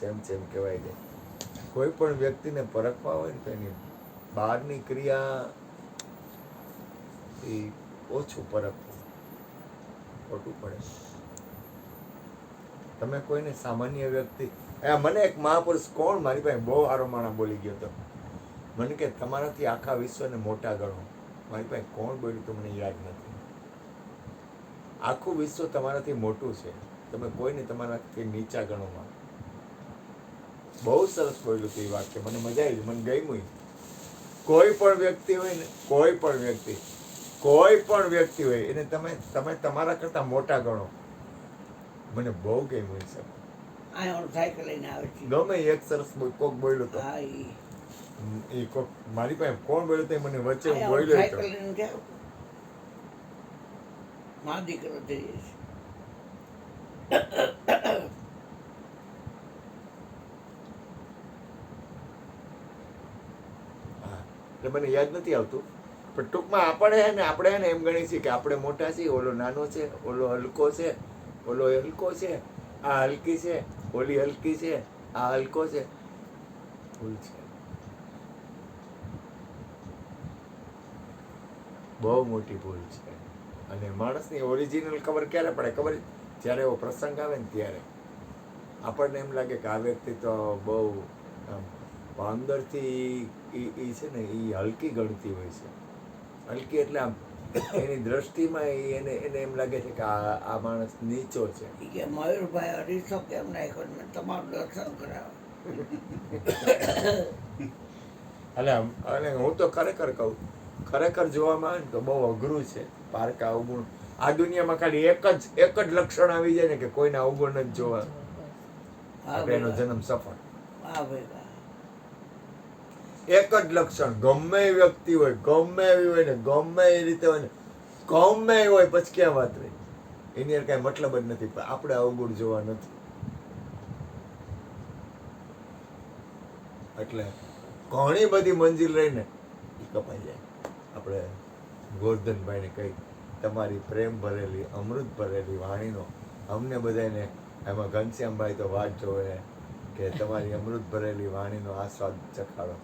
જેમ કહેવાય છે. કોઈ પણ વ્યક્તિને પરખવા હોય ને તો એની બહારની ક્રિયા એ ઓછું પરખવું, ખોટું પડે. તમે કોઈને સામાન્ય વ્યક્તિ, મને એક મહાપુરુષ કોણ મારી પાસે બહુ સારો માણસ બોલી ગયો હતો, મને કે તમારાથી આખા વિશ્વને મોટા ગણો. મારી પાસે કોણ બોલ્યું તો મને યાદ નથી. આખું વિશ્વ તમારાથી મોટું છે, તમે કોઈને તમારાથી નીચા ગણોમાં. બહુ સરસ બોલ્યું હતું એ વાક્ય, મને મજા આવી, મને ગમ્યું. કોઈ પણ વ્યક્તિ હોય ને, કોઈ પણ વ્યક્તિ હોય એને તમે તમારા કરતા મોટા ગણો. મને બહુ ગમ્યું છે. સાયકલ લઈને આવે છે. ગમે એક સરસ કોક બોલ્યું તો એ કોક મારી પાસે કોણ બોલ્યું તો મને વચ્ચે બોલ્યો સાયકલ લઈને જાવ, મારા દીકરો થઈ જશે. એટલે મને યાદ નથી આવતું, પણ ટૂંકમાં આપણે એમ ગણી છીએ કે આપણે મોટા છીએ, ઓલો નાનો છે, ઓલો હલકો છે, ઓલો હલકો છે, આ હલકી છે, ઓલી હલકી છે, આ હલકો છે. ભૂલ છે, બહુ મોટી ભૂલ છે. અને માણસની ઓરિજિનલ ખબર ક્યારે પડે? ખબર જ્યારે એવો પ્રસંગ આવે ને ત્યારે આપણને એમ લાગે કે આ વ્યક્તિ તો બહુ અંદરથી એ છે ને એ હલકી ગણતી હોય છે. હલકી એટલે આમ એની દ્રષ્ટિમાં એને એમ લાગે છે કે આ માણસ નીચો છે. કે મયુરભાઈ અરીસો કેમ નાખ્યો? મેં તમારું દર્શન કરાવે. અને હું તો ખરેખર કહું, ખરેખર જોવામાં આવે ને તો બહુ અઘરું છે પારકા અવગુણ. આ દુનિયામાં ખાલી એક જ લક્ષણ આવી જાય ને કે કોઈના અવગુણ જ જોવા, આપણે એનો જન્મ સફળ. એક જ લક્ષણ, ગમે એ વ્યક્તિ હોય, ગમે એવી હોય ને, ગમે એ રીતે હોય ને, ગમે એ હોય, પછી ક્યાં વાત રહી? એની યાર કઈ મતલબ જ નથી. પણ આપણે અવગુણ જોવા નથી. એટલે ઘણી બધી મંજિલ રહીને એ કપાઈ જાય. આપણે ગોરધનભાઈને કહી, તમારી પ્રેમ ભરેલી, અમૃત ભરેલી વાણીનો અમને બધાને, એમાં ઘનશ્યામભાઈ તો વાત જોવે કે તમારી અમૃત ભરેલી વાણીનો આસ્વાદ ચખાડો.